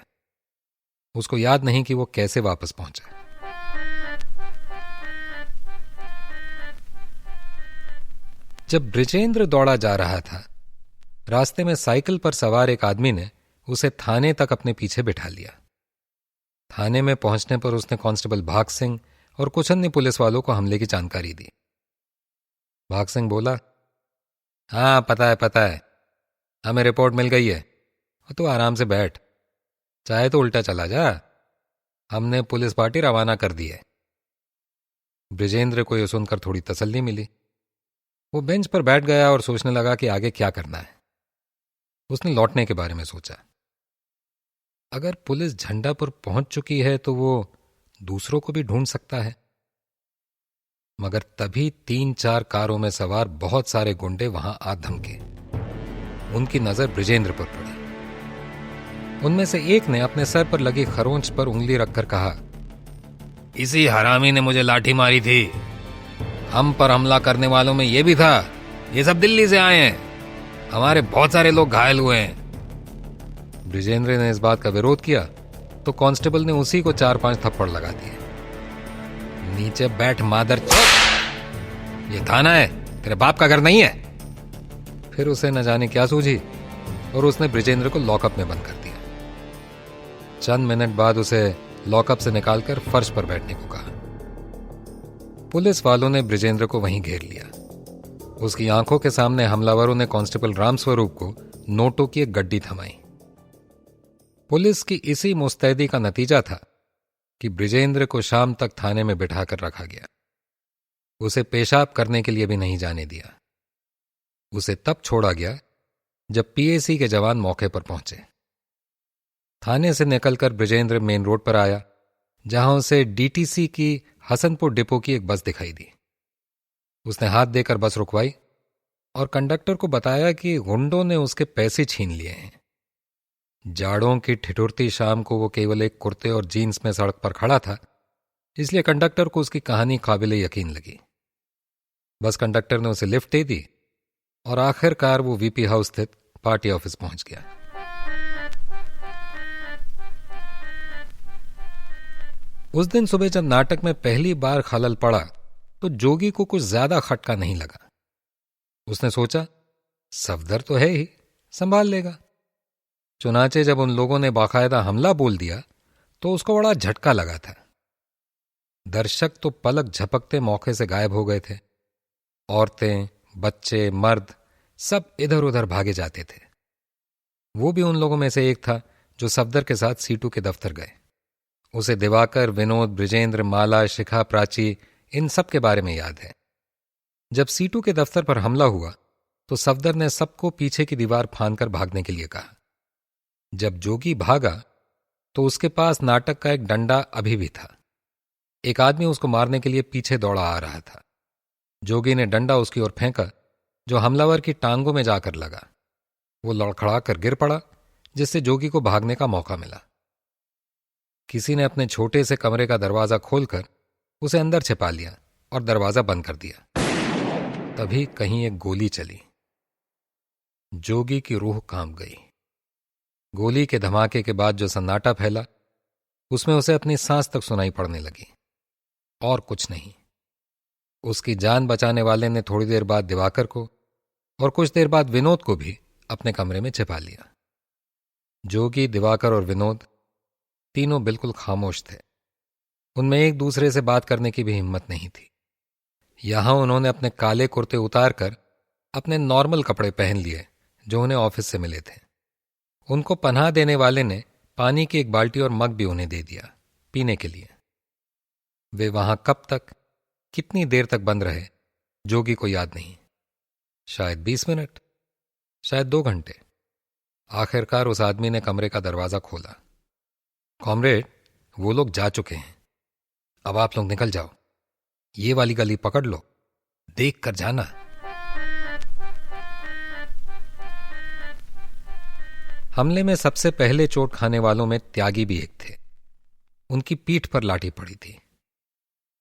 उसको याद नहीं कि वो कैसे वापस पहुंचा। जब बृजेंद्र दौड़ा जा रहा था, रास्ते में साइकिल पर सवार एक आदमी ने उसे थाने तक अपने पीछे बिठा लिया। थाने में पहुंचने पर उसने कांस्टेबल भाग सिंह और कुछ अन्य पुलिस वालों को हमले की जानकारी दी। भाग सिंह बोला, हाँ पता है, हमें रिपोर्ट मिल गई है, तो आराम से बैठ, चाहे तो उल्टा चला जा, हमने पुलिस पार्टी रवाना कर दी है। बृजेंद्र को यह सुनकर थोड़ी तसल्ली मिली। वो बेंच पर बैठ गया और सोचने लगा कि आगे क्या करना है। उसने लौटने के बारे में सोचा। अगर पुलिस झंडापुर पहुंच चुकी है तो वो दूसरों को भी ढूंढ सकता है। मगर तभी 3-4 कारों में सवार बहुत सारे गुंडे वहां आ धमके। उनकी नजर बृजेंद्र पर पड़ी। उनमें से एक ने अपने सर पर लगी खरोंच पर उंगली रखकर कहा, इसी हरामी ने मुझे लाठी मारी थी। हम पर हमला करने वालों में ये भी था, ये सब दिल्ली से आए हैं, हमारे बहुत सारे लोग घायल हुए हैं। बृजेंद्र ने इस बात का विरोध किया तो कांस्टेबल ने उसी को 4-5 थप्पड़ लगा दिए। नीचे बैठ मादर चौथ, ये थाना है, तेरे बाप का घर नहीं है। फिर उसे न जाने क्या सूझी और उसने बृजेंद्र को लॉकअप में बंद कर दिया। चंद मिनट बाद उसे लॉकअप से निकालकर फर्श पर बैठने को कहा। पुलिस वालों ने बृजेंद्र को वहीं घेर लिया। उसकी आंखों के सामने हमलावरों ने कांस्टेबल रामस्वरूप को नोटों की एक गड्डी थमाई। पुलिस की इसी मुस्तैदी का नतीजा था कि बृजेंद्र को शाम तक थाने में बिठाकर रखा गया। उसे पेशाब करने के लिए भी नहीं जाने दिया। उसे तब छोड़ा गया जब पीएसी के जवान मौके पर पहुंचे। थाने से निकलकर बृजेंद्र मेन रोड पर आया, जहां उसे डीटीसी की हसनपुर डिपो की एक बस दिखाई दी। उसने हाथ देकर बस रुकवाई और कंडक्टर को बताया कि गुंडों ने उसके पैसे छीन लिए हैं। जाड़ों की ठिठुरती शाम को वो केवल एक कुर्ते और जीन्स में सड़क पर खड़ा था, इसलिए कंडक्टर को उसकी कहानी काबिले यकीन लगी। बस कंडक्टर ने उसे लिफ्ट दे दी और आखिरकार वो वीपी हाउस स्थित पार्टी ऑफिस पहुंच गया। उस दिन सुबह जब नाटक में पहली बार खलल पड़ा तो जोगी को कुछ ज्यादा खटका नहीं लगा। उसने सोचा, सफदर तो है ही, संभाल लेगा। चुनाचे जब उन लोगों ने बाकायदा हमला बोल दिया तो उसको बड़ा झटका लगा था। दर्शक तो पलक झपकते मौके से गायब हो गए थे। औरतें, बच्चे, मर्द सब इधर उधर भागे जाते थे। वो भी उन लोगों में से एक था जो सफदर के साथ सीटू के दफ्तर गए। उसे दिवाकर, विनोद, बृजेंद्र, माला, शिखा, प्राची, इन सब के बारे में याद है। जब सीटू के दफ्तर पर हमला हुआ तो सफदर ने सबको पीछे की दीवार फांदकर भागने के लिए कहा। जब जोगी भागा तो उसके पास नाटक का एक डंडा अभी भी था। एक आदमी उसको मारने के लिए पीछे दौड़ा आ रहा था। जोगी ने डंडा उसकी ओर फेंका, जो हमलावर की टांगों में जाकर लगा। वो लड़खड़ाकर गिर पड़ा, जिससे जोगी को भागने का मौका मिला। किसी ने अपने छोटे से कमरे का दरवाजा खोलकर उसे अंदर छिपा लिया और दरवाजा बंद कर दिया। तभी कहीं एक गोली चली। जोगी की रूह कांप गई। गोली के धमाके के बाद जो सन्नाटा फैला, उसमें उसे अपनी सांस तक सुनाई पड़ने लगी, और कुछ नहीं। उसकी जान बचाने वाले ने थोड़ी देर बाद दिवाकर को और कुछ देर बाद विनोद को भी अपने कमरे में छिपा लिया। जोगी, दिवाकर और विनोद तीनों बिल्कुल खामोश थे। उनमें एक दूसरे से बात करने की भी हिम्मत नहीं थी। यहां उन्होंने अपने काले कुर्ते उतार कर अपने नॉर्मल कपड़े पहन लिए जो उन्हें ऑफिस से मिले थे। उनको पनाह देने वाले ने पानी की एक बाल्टी और मग भी उन्हें दे दिया पीने के लिए। वे वहां कब तक, कितनी देर तक बंद रहे, जोगी को याद नहीं। शायद 20 मिनट, शायद 2 घंटे। आखिरकार उस आदमी ने कमरे का दरवाजा खोला। कॉमरेड, वो लोग जा चुके हैं, अब आप लोग निकल जाओ। ये वाली गली पकड़ लो, देख कर जाना। हमले में सबसे पहले चोट खाने वालों में त्यागी भी एक थे। उनकी पीठ पर लाठी पड़ी थी।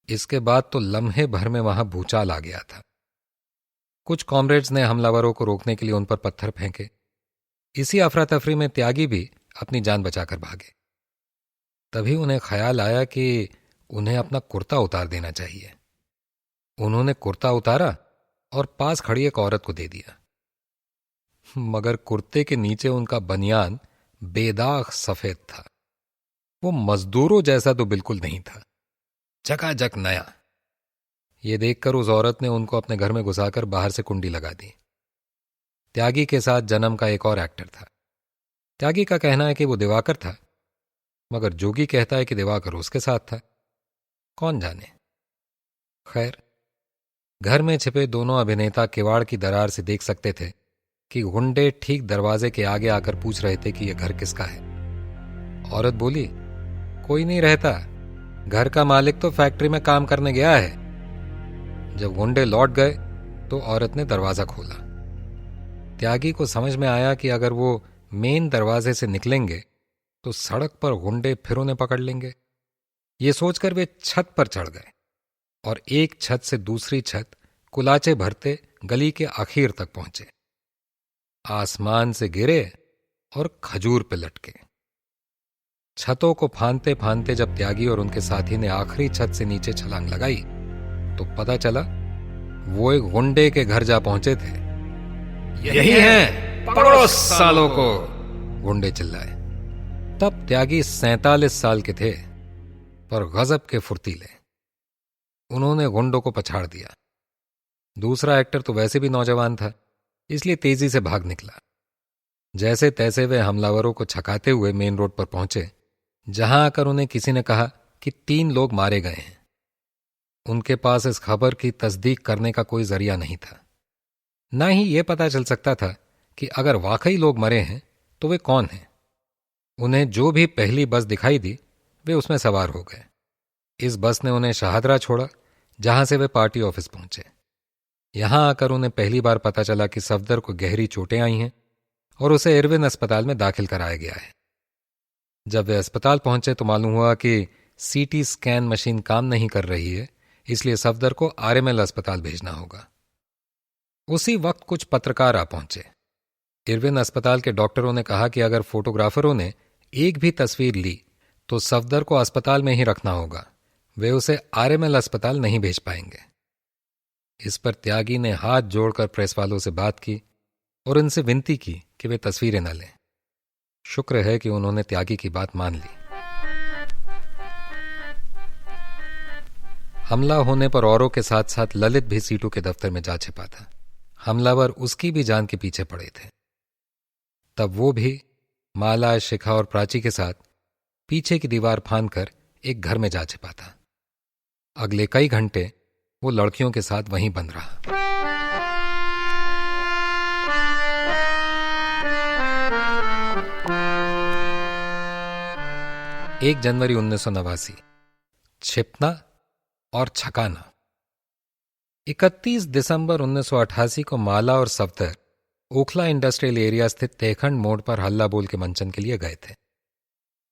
इसके बाद तो लम्हे भर में वहां भूचाल आ गया था। कुछ कॉमरेड्स ने हमलावरों को रोकने के लिए उन पर पत्थर फेंके। इसी अफरा तफरी में त्यागी भी अपनी जान बचाकर भागे। तभी उन्हें ख्याल आया कि उन्हें अपना कुर्ता उतार देना चाहिए। उन्होंने कुर्ता उतारा और पास खड़ी एक औरत को दे दिया, मगर कुर्ते के नीचे उनका बनियान बेदाग सफेद था। वो मजदूरों जैसा तो बिल्कुल नहीं था, चकाचक नया। ये देखकर उस औरत ने उनको अपने घर में घुसाकर बाहर से कुंडी लगा दी। त्यागी के साथ जन्म का एक और एक्टर था। त्यागी का कहना है कि वो दिवाकर था, मगर जोगी कहता है कि दिवाकर उसके साथ था। कौन जाने। खैर, घर में छिपे दोनों अभिनेता किवाड़ की दरार से देख सकते थे कि गुंडे ठीक दरवाजे के आगे आकर पूछ रहे थे कि यह घर किसका है। औरत बोली, कोई नहीं रहता, घर का मालिक तो फैक्ट्री में काम करने गया है। जब गुंडे लौट गए तो औरत ने दरवाजा खोला। त्यागी को समझ में आया कि अगर वो मेन दरवाजे से निकलेंगे तो सड़क पर गुंडे फिर उन्हें पकड़ लेंगे। ये सोचकर वे छत पर चढ़ गए और एक छत से दूसरी छत कुलाचे भरते गली के आखिर तक पहुंचे। आसमान से गिरे और खजूर पे लटके। छतों को फांदते फांदते जब त्यागी और उनके साथी ने आखिरी छत से नीचे छलांग लगाई तो पता चला वो एक गुंडे के घर जा पहुंचे थे। यही हैं, पकड़ो सालों को, गुंडे चिल्लाए। तब त्यागी 47 साल के थे, पर गजब के फुर्तीले। उन्होंने गुंडों को पछाड़ दिया। दूसरा एक्टर तो वैसे भी नौजवान था, इसलिए तेजी से भाग निकला। जैसे तैसे वे हमलावरों को छकाते हुए मेन रोड पर पहुंचे, जहां आकर उन्हें किसी ने कहा कि 3 लोग मारे गए हैं। उनके पास इस खबर की तस्दीक करने का कोई जरिया नहीं था। न ही यह पता चल सकता था कि अगर वाकई लोग मरे हैं तो वे कौन हैं। उन्हें जो भी पहली बस दिखाई दी वे उसमें सवार हो गए। इस बस ने उन्हें शाहदरा छोड़ा, जहां से वे पार्टी ऑफिस पहुंचे। यहां आकर उन्हें पहली बार पता चला कि सफदर को गहरी चोटें आई हैं और उसे इरविन अस्पताल में दाखिल कराया गया है। जब वे अस्पताल पहुंचे तो मालूम हुआ कि सीटी स्कैन मशीन काम नहीं कर रही है, इसलिए सफदर को आरएमएल अस्पताल भेजना होगा। उसी वक्त कुछ पत्रकार आ पहुंचे। इरविन अस्पताल के डॉक्टरों ने कहा कि अगर फोटोग्राफरों ने एक भी तस्वीर ली तो सफदर को अस्पताल में ही रखना होगा, वे उसे आरएमएल अस्पताल नहीं भेज पाएंगे। इस पर त्यागी ने हाथ जोड़कर प्रेस वालों से बात की और उनसे विनती की कि वे तस्वीरें न लें। शुक्र है कि उन्होंने त्यागी की बात मान ली। हमला होने पर औरों के साथ साथ ललित भी सीटू के दफ्तर में जा छिपा था। हमलावर उसकी भी जान के पीछे पड़े थे। तब वो भी माला, शिखा और प्राची के साथ पीछे की दीवार फांदकर एक घर में जा छिपा था। अगले कई घंटे वो लड़कियों के साथ वहीं बंद रहा। 1 जनवरी 1989, छिपना और छकाना। 31 दिसंबर 1988 को माला और सफदर ओखला इंडस्ट्रियल एरिया स्थित तेखंड मोड़ पर हल्ला बोल के मंचन के लिए गए थे।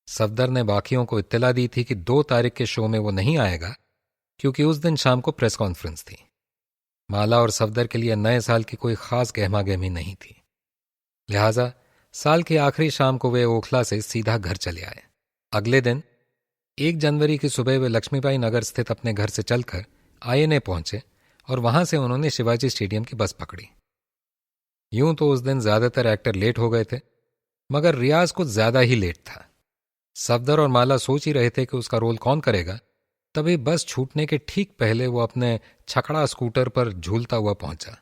सफदर ने बाकियों को इत्तला दी थी कि 2 तारीख के शो में वो नहीं आएगा, क्योंकि उस दिन शाम को प्रेस कॉन्फ्रेंस थी। माला और सफदर के लिए नए साल की कोई खास गहमागहमी नहीं थी, लिहाजा साल की आखिरी शाम को वे ओखला से सीधा घर चले आए। अगले दिन 1 जनवरी की सुबह वे लक्ष्मीबाई नगर स्थित अपने घर से चलकर आईएनए पहुंचे, और वहां से उन्होंने शिवाजी स्टेडियम की बस पकड़ी। यूं तो उस दिन ज्यादातर एक्टर लेट हो गए थे, मगर रियाज कुछ ज्यादा ही लेट था। सफदर और माला सोच ही रहे थे कि उसका रोल कौन करेगा, तभी बस छूटने के ठीक पहले वो अपने छकड़ा स्कूटर पर झूलता हुआ पहुंचा।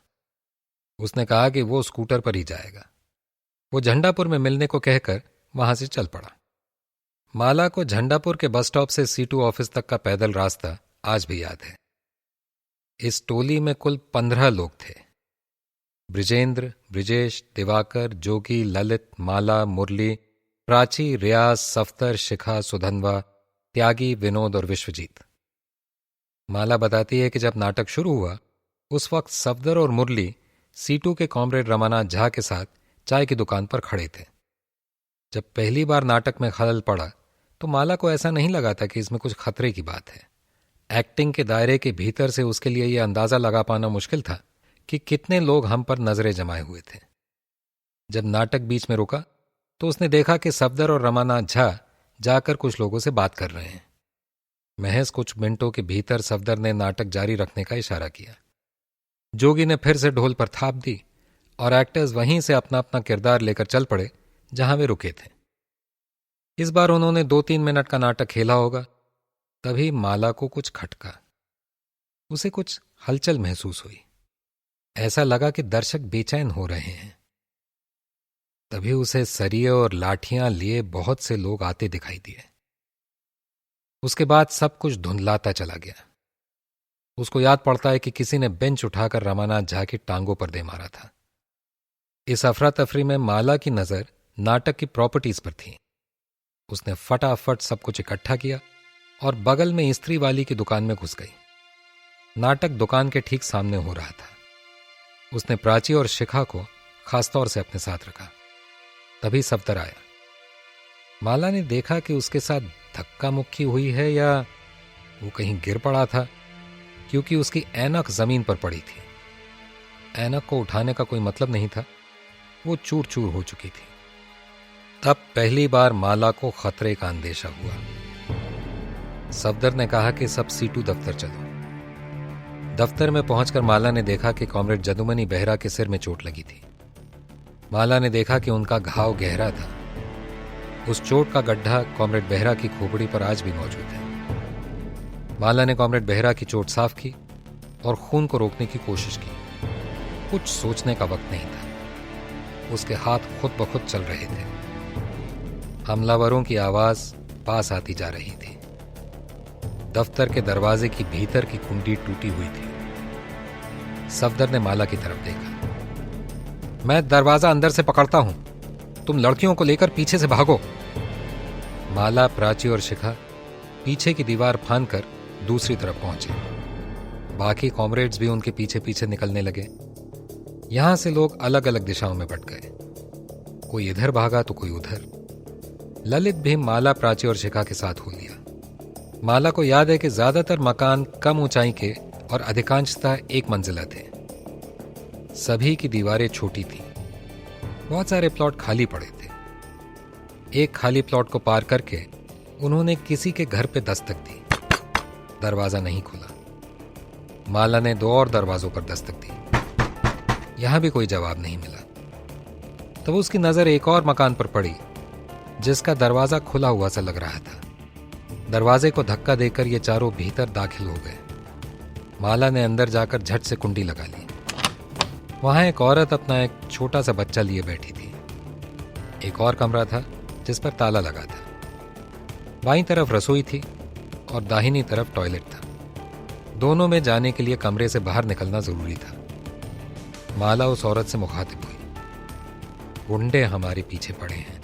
उसने कहा कि वो स्कूटर पर ही जाएगा। वो झंडापुर में मिलने को कहकर वहां से चल पड़ा। माला को झंडापुर के बस स्टॉप से सीटू ऑफिस तक का पैदल रास्ता आज भी याद है। इस टोली में कुल 15 लोग थे। ब्रिजेंद्र, ब्रिजेश, दिवाकर, जोगी, ललित, माला, मुरली, प्राची, रियाज, सफ्तर, शिखा, सुधनवा, त्यागी, विनोद और विश्वजीत। माला बताती है कि जब नाटक शुरू हुआ उस वक्त सफदर और मुरली सीटू के कॉमरेड रमानाथ झा के साथ चाय की दुकान पर खड़े थे। जब पहली बार नाटक में खलल पड़ा तो माला को ऐसा नहीं लगा था कि इसमें कुछ खतरे की बात है। एक्टिंग के दायरे के भीतर से उसके लिए यह अंदाजा लगा पाना मुश्किल था कि कितने लोग हम पर नजरें जमाए हुए थे। जब नाटक बीच में रुका तो उसने देखा कि सफदर और रमानाथ झा जाकर कुछ लोगों से बात कर रहे हैं। महज कुछ मिनटों के भीतर सफदर ने नाटक जारी रखने का इशारा किया। जोगी ने फिर से ढोल पर थाप दी और एक्टर्स वहीं से अपना अपना किरदार लेकर चल पड़े जहां वे रुके थे। इस बार उन्होंने 2-3 मिनट का नाटक खेला होगा। तभी माला को कुछ खटका। उसे कुछ हलचल महसूस हुई। ऐसा लगा कि दर्शक बेचैन हो रहे हैं। तभी उसे सरिये और लाठियां लिए बहुत से लोग आते दिखाई दिए। उसके बाद सब कुछ धुंधलाता चला गया। उसको याद पड़ता है कि किसी ने बेंच उठाकर रमानाथ झा की टांगों पर दे मारा था। इस अफरा तफरी में माला की नजर नाटक की प्रॉपर्टीज पर थी। उसने फटाफट सब कुछ इकट्ठा किया और बगल में इस्त्री वाली की दुकान में घुस गई। नाटक दुकान के ठीक सामने हो रहा था। उसने प्राची और शिखा को खासतौर से अपने साथ रखा। तभी सफदर आया। माला ने देखा कि उसके साथ धक्का मुक्की हुई है या वो कहीं गिर पड़ा था, क्योंकि उसकी ऐनक जमीन पर पड़ी थी। ऐनक को उठाने का कोई मतलब नहीं था, वो चूर चूर हो चुकी थी। तब पहली बार माला को खतरे का अंदेशा हुआ। सफदर ने कहा कि सब सीटू दफ्तर चलो। दफ्तर में पहुंचकर माला ने देखा कि कॉमरेड जदुमनी बेहरा के सिर में चोट लगी थी। माला ने देखा कि उनका घाव गहरा था। उस चोट का गड्ढा कॉमरेड बेहरा की खोपड़ी पर आज भी मौजूद है। माला ने कॉमरेड बेहरा की चोट साफ की और खून को रोकने की कोशिश की। कुछ सोचने का वक्त नहीं था। उसके हाथ खुद ब खुद चल रहे थे। हमलावरों की आवाज पास आती जा रही थी। दफ्तर के दरवाजे की भीतर की कुंडी टूटी हुई थी। सफदर ने माला की तरफ देखा। मैं दरवाजा अंदर से पकड़ता हूं, तुम लड़कियों को लेकर पीछे से भागो। माला, प्राची और शिखा पीछे की दीवार फांदकर दूसरी तरफ पहुंचे। बाकी कॉमरेड्स भी उनके पीछे पीछे निकलने लगे। यहां से लोग अलग अलग दिशाओं में बट गए। कोई इधर भागा तो कोई उधर। ललित भी माला, प्राची और शिखा के साथ हो लिया। माला को याद है कि ज्यादातर मकान कम ऊंचाई के और अधिकांशतः एक मंजिला थे। सभी की दीवारें छोटी थीं। बहुत सारे प्लॉट खाली पड़े थे। एक खाली प्लॉट को पार करके उन्होंने किसी के घर पे दस्तक दी। दरवाजा नहीं खुला। माला ने 2 और दरवाजों पर दस्तक दी। यहां भी कोई जवाब नहीं मिला। तब उसकी नजर एक और मकान पर पड़ी जिसका दरवाजा खुला हुआ सा लग रहा था। दरवाजे को धक्का देकर ये चारों भीतर दाखिल हो गए। माला ने अंदर जाकर झट से कुंडी लगा ली। वहां एक औरत अपना एक छोटा सा बच्चा लिए बैठी थी। एक और कमरा था जिस पर ताला लगा था। बाईं तरफ रसोई थी और दाहिनी तरफ टॉयलेट था। दोनों में जाने के लिए कमरे से बाहर निकलना जरूरी था। माला उस औरत से मुखातिब हुई। गुंडे हमारे पीछे पड़े हैं।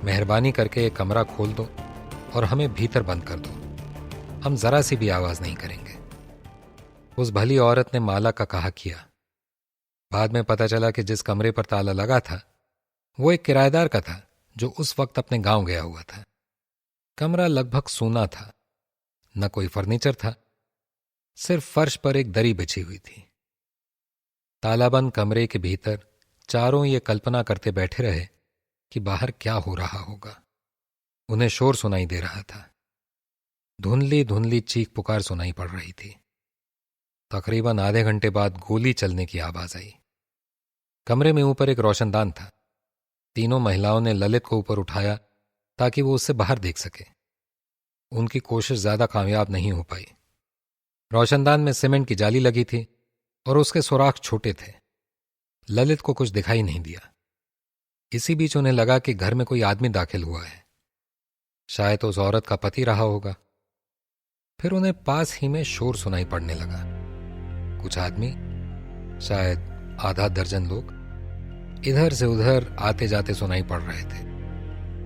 मेहरबानी करके एक कमरा खोल दो और हमें भीतर बंद कर दो। हम जरा सी भी आवाज नहीं करेंगे। उस भली औरत ने माला का कहा किया। बाद में पता चला कि जिस कमरे पर ताला लगा था वो एक किराएदार का था जो उस वक्त अपने गांव गया हुआ था। कमरा लगभग सूना था। न कोई फर्नीचर था, सिर्फ फर्श पर एक दरी बिछी हुई थी। तालाबंद कमरे के भीतर चारों ये कल्पना करते बैठे रहे कि बाहर क्या हो रहा होगा। उन्हें शोर सुनाई दे रहा था। धुंधली धुंधली चीख पुकार सुनाई पड़ रही थी। तकरीबन आधे घंटे बाद गोली चलने की आवाज आई। कमरे में ऊपर एक रोशनदान था। तीनों महिलाओं ने ललित को ऊपर उठाया ताकि वो उससे बाहर देख सके। उनकी कोशिश ज्यादा कामयाब नहीं हो पाई। रोशनदान में सीमेंट की जाली लगी थी और उसके सुराख छोटे थे। ललित को कुछ दिखाई नहीं दिया। इसी बीच उन्हें लगा कि घर में कोई आदमी दाखिल हुआ है। शायद उस औरत का पति रहा होगा। फिर उन्हें पास ही में शोर सुनाई पड़ने लगा। कुछ आदमी, शायद आधा दर्जन लोग, इधर से उधर आते जाते सुनाई पड़ रहे थे।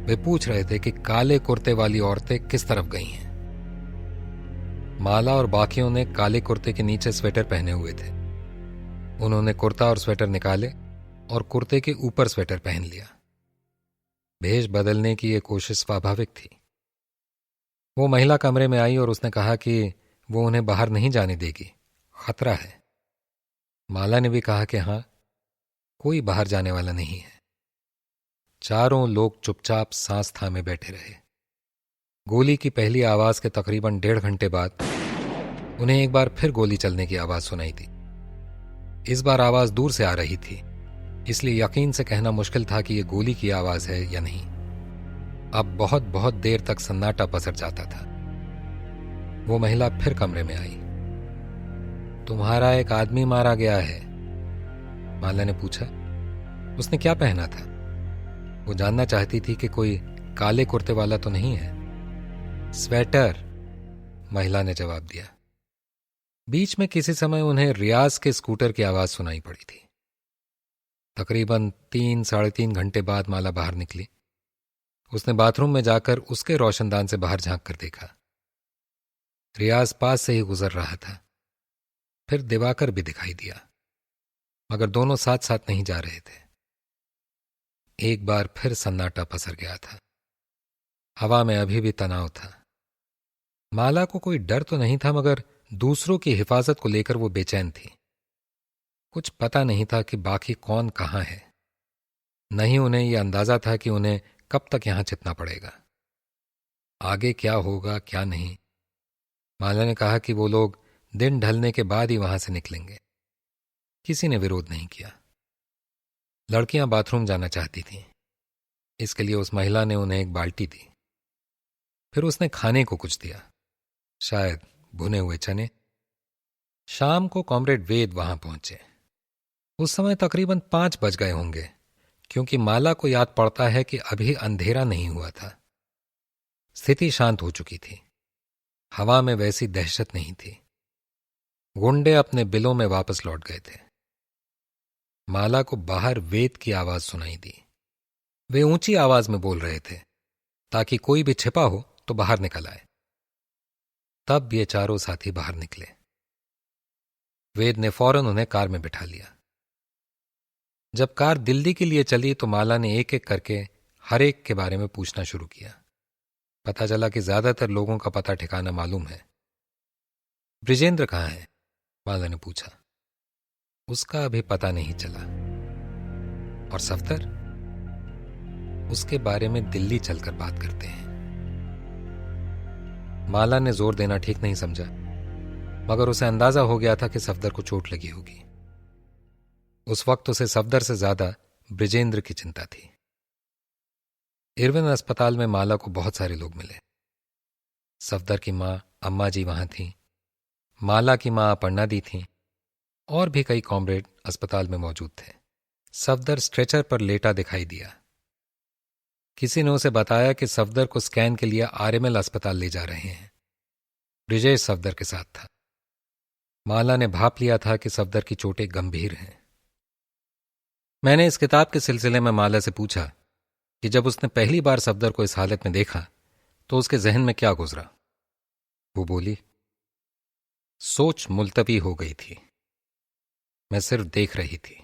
वे पूछ रहे थे कि काले कुर्ते वाली औरतें किस तरफ गई हैं। माला और बाकियों ने काले कुर्ते के नीचे स्वेटर पहने हुए थे। उन्होंने कुर्ता और स्वेटर निकाले और कुर्ते के ऊपर स्वेटर पहन लिया। भेष बदलने की यह कोशिश स्वाभाविक थी। वो महिला कमरे में आई और उसने कहा कि वो उन्हें बाहर नहीं जाने देगी, खतरा है। माला ने भी कहा कि हां, कोई बाहर जाने वाला नहीं है। चारों लोग चुपचाप सांस थामे बैठे रहे। गोली की पहली आवाज के तकरीबन 1.5 घंटे बाद उन्हें एक बार फिर गोली चलने की आवाज सुनाई थी। इस बार आवाज दूर से आ रही थी, इसलिए यकीन से कहना मुश्किल था कि यह गोली की आवाज है या नहीं। अब बहुत बहुत देर तक सन्नाटा पसर जाता था। वो महिला फिर कमरे में आई। तुम्हारा एक आदमी मारा गया है, माला ने पूछा। उसने क्या पहना था? वो जानना चाहती थी कि कोई काले कुर्ते वाला तो नहीं है। स्वेटर, महिला ने जवाब दिया। बीच में किसी समय उन्हें रियाज के स्कूटर की आवाज सुनाई पड़ी थी। तकरीबन 3-3.5 घंटे बाद माला बाहर निकली। उसने बाथरूम में जाकर उसके रोशनदान से बाहर झांक कर देखा। रियाज पास से ही गुजर रहा था। फिर दिवाकर भी दिखाई दिया, मगर दोनों साथ साथ नहीं जा रहे थे। एक बार फिर सन्नाटा पसर गया था। हवा में अभी भी तनाव था। माला को कोई डर तो नहीं था, मगर दूसरों की हिफाजत को लेकर वो बेचैन थी। कुछ पता नहीं था कि बाकी कौन कहां है। नहीं उन्हें यह अंदाजा था कि उन्हें कब तक यहां छिपना पड़ेगा। आगे क्या होगा क्या नहीं। माला ने कहा कि वो लोग दिन ढलने के बाद ही वहां से निकलेंगे। किसी ने विरोध नहीं किया। लड़कियां बाथरूम जाना चाहती थीं। इसके लिए उस महिला ने उन्हें एक बाल्टी दी। फिर उसने खाने को कुछ दिया, शायद भुने हुए चने। शाम को कॉमरेड वेद वहां पहुंचे। उस समय तकरीबन 5 बज गए होंगे, क्योंकि माला को याद पड़ता है कि अभी अंधेरा नहीं हुआ था। स्थिति शांत हो चुकी थी। हवा में वैसी दहशत नहीं थी। गुंडे अपने बिलों में वापस लौट गए थे। माला को बाहर वेद की आवाज सुनाई दी। वे ऊंची आवाज में बोल रहे थे ताकि कोई भी छिपा हो तो बाहर निकल आए। तब ये चारों साथी बाहर निकले। वेद ने फौरन उन्हें कार में बिठा लिया। जब कार दिल्ली के लिए चली तो माला ने एक एक करके हर एक के बारे में पूछना शुरू किया। पता चला कि ज्यादातर लोगों का पता ठिकाना मालूम है। ब्रिजेंद्र कहाँ है? माला ने पूछा। उसका अभी पता नहीं चला। और सफदर? उसके बारे में दिल्ली चलकर बात करते हैं। माला ने जोर देना ठीक नहीं समझा, मगर उसे अंदाजा हो गया था कि सफदर को चोट लगी होगी। उस वक्त उसे सफदर से ज्यादा ब्रिजेंद्र की चिंता थी। इरविन अस्पताल में माला को बहुत सारे लोग मिले। सफदर की मां अम्मा जी वहां थीं, माला की मां अपर्णा दी थीं, और भी कई कॉमरेड अस्पताल में मौजूद थे। सफदर स्ट्रेचर पर लेटा दिखाई दिया। किसी ने उसे बताया कि सफदर को स्कैन के लिए आरएमएल अस्पताल ले जा रहे हैं। ब्रिजेश सफदर के साथ था। माला ने भाप लिया था कि सफदर की चोटें गंभीर हैं। मैंने इस किताब के सिलसिले में माला से पूछा कि जब उसने पहली बार सफदर को इस हालत में देखा तो उसके जहन में क्या गुजरा। वो बोली, सोच मुलतवी हो गई थी। मैं सिर्फ देख रही थी।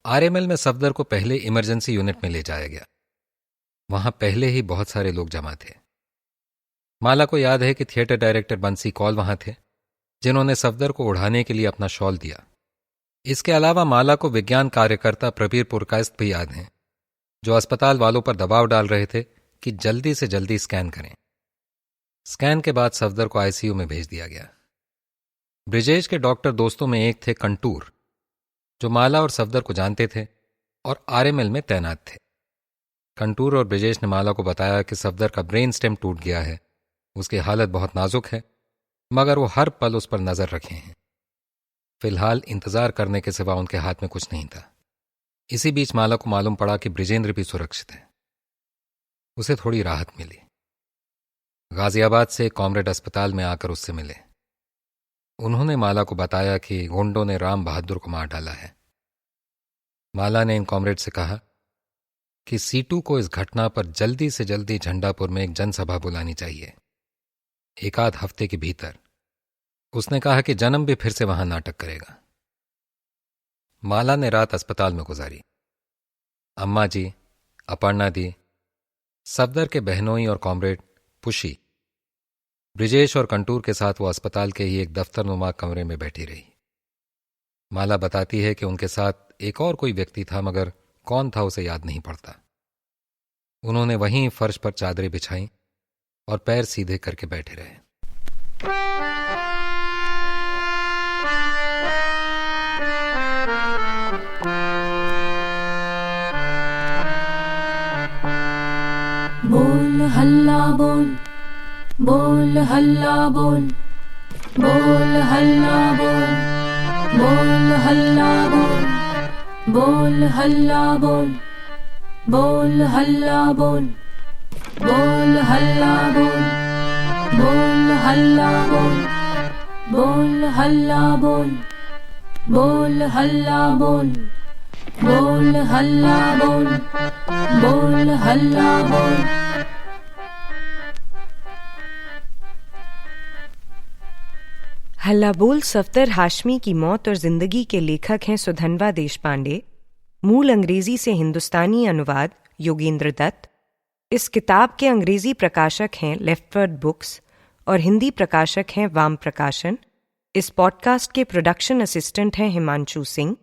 आरएमएल में सफदर को पहले इमरजेंसी यूनिट में ले जाया गया। वहां पहले ही बहुत सारे लोग जमा थे। माला को याद है कि थिएटर डायरेक्टर बंसी कौल वहां थे, जिन्होंने सफदर को उड़ाने के लिए अपना शॉल दिया। इसके अलावा माला को विज्ञान कार्यकर्ता प्रबीर पुरकायस्त भी याद हैं, जो अस्पताल वालों पर दबाव डाल रहे थे कि जल्दी से जल्दी स्कैन करें। स्कैन के बाद सफदर को आईसीयू में भेज दिया गया। ब्रिजेश के डॉक्टर दोस्तों में एक थे कंटूर, जो माला और सफदर को जानते थे और आरएमएल में तैनात थे। कंटूर और ब्रिजेश ने माला को बताया कि सफदर का ब्रेन स्टेम टूट गया है, उसकी हालत बहुत नाजुक है, मगर वो हर पल उस पर नजर रखे हैं। फिलहाल इंतजार करने के सिवा उनके हाथ में कुछ नहीं था। इसी बीच माला को मालूम पड़ा कि ब्रिजेंद्र भी सुरक्षित है। उसे थोड़ी राहत मिली। गाजियाबाद से कॉमरेड अस्पताल में आकर उससे मिले। उन्होंने माला को बताया कि गुंडों ने राम बहादुर को मार डाला है। माला ने इन कॉमरेड से कहा कि सीटू को इस घटना पर जल्दी से जल्दी झंडापुर में एक जनसभा बुलानी चाहिए, एक आध हफ्ते के भीतर। उसने कहा कि जन्म भी फिर से वहां नाटक करेगा। माला ने रात अस्पताल में गुजारी। अम्मा जी, अपर्णा दी, सफदर के बहनोई और कॉमरेड पुशी, ब्रिजेश और कंटूर के साथ वो अस्पताल के ही एक दफ्तरनुमा कमरे में बैठी रही। माला बताती है कि उनके साथ एक और कोई व्यक्ति था, मगर कौन था उसे याद नहीं पड़ता। उन्होंने वहीं फर्श पर चादरें बिछाई और पैर सीधे करके बैठे रहे। बोल हल्ला बोल, बोल हल्ला बोल, बोल हल्ला बोल, बोल हल्ला बोल, बोल हल्ला बोल, बोल हल्ला बोल, बोल हल्ला बोल, बोल हल्ला बोल, बोल हल्ला बोल, बोल हल्ला बोल, बोल हल्ला बोल, बोल हल्ला बोल। हल्ला बोल सफदर हाशमी की मौत और जिंदगी के लेखक हैं सुधन्वा देशपांडे। मूल अंग्रेजी से हिंदुस्तानी अनुवाद योगेंद्र दत्त। इस किताब के अंग्रेजी प्रकाशक हैं लेफ्टवर्ड बुक्स और हिंदी प्रकाशक हैं वाम प्रकाशन। इस पॉडकास्ट के प्रोडक्शन असिस्टेंट हैं Himanshu Singh,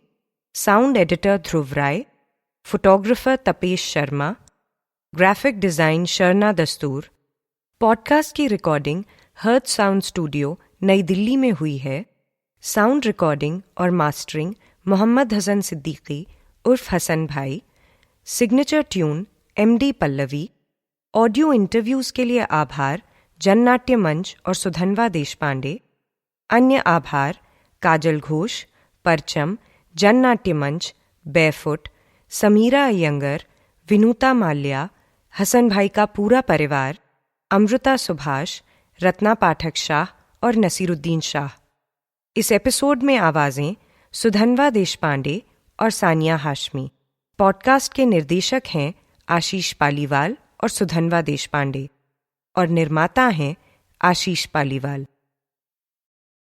sound editor Dhruv Rai, photographer Tapesh Sharma, graphic design Sharna Dastoor. Podcast की रिकॉर्डिंग हर्ट साउंड स्टूडियो नई दिल्ली में हुई है। साउंड रिकॉर्डिंग और मास्टरिंग मोहम्मद हसन सिद्दीकी उर्फ हसन भाई। Signature tune MD Pallavi. Audio interviews के लिए आभार जननाट्य मंच और सुधन्वा देशपांडे। अन्य आभार काजल घोष, परचम, जननाट्य मंच, बैफुट, समीरा अयंगर, विनूता माल्या, हसन भाई का पूरा परिवार, अमृता सुभाष, रत्ना पाठक शाह और नसीरुद्दीन शाह। इस एपिसोड में आवाजें सुधन्वा देशपांडे और सानिया हाशमी। पॉडकास्ट के निर्देशक हैं आशीष पालीवाल और सुधन्वा देशपांडे और निर्माता हैं आशीष पालीवाल।